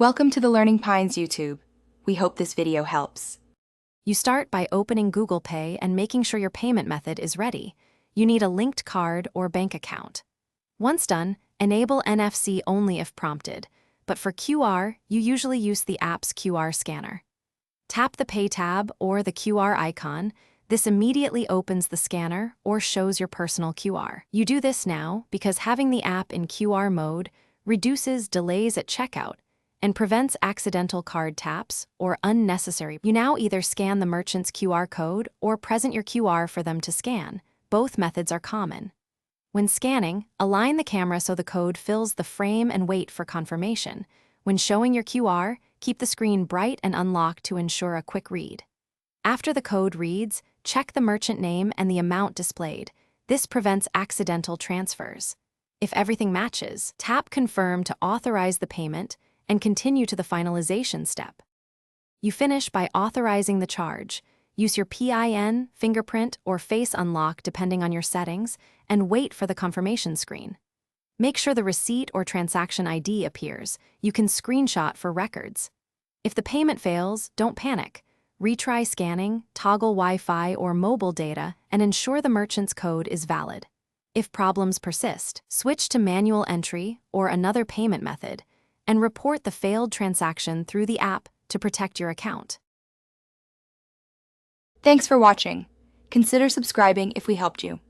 Welcome to the Learning Pines YouTube. We hope this video helps. You start by opening Google Pay and making sure your payment method is ready. You need a linked card or bank account. Once done, enable NFC only if prompted, but for QR, you usually use the app's QR scanner. Tap the Pay tab or the QR icon. This immediately opens the scanner or shows your personal QR. You do this now because having the app in QR mode reduces delays at checkout and prevents accidental card taps or unnecessary. You now either scan the merchant's QR code or present your QR for them to scan. Both methods are common. When scanning, align the camera so the code fills the frame and wait for confirmation. When showing your QR, keep the screen bright and unlocked to ensure a quick read. After the code reads, check the merchant name and the amount displayed. This prevents accidental transfers. If everything matches, tap Confirm to authorize the payment and continue to the finalization step. You finish by authorizing the charge. Use your PIN, fingerprint, or face unlock depending on your settings, and wait for the confirmation screen. Make sure the receipt or transaction ID appears. You can screenshot for records. If the payment fails, don't panic. Retry scanning, toggle Wi-Fi or mobile data, and ensure the merchant's code is valid. If problems persist, switch to manual entry or another payment method, and report the failed transaction through the app to protect your account. Thanks for watching. Consider subscribing if we helped you.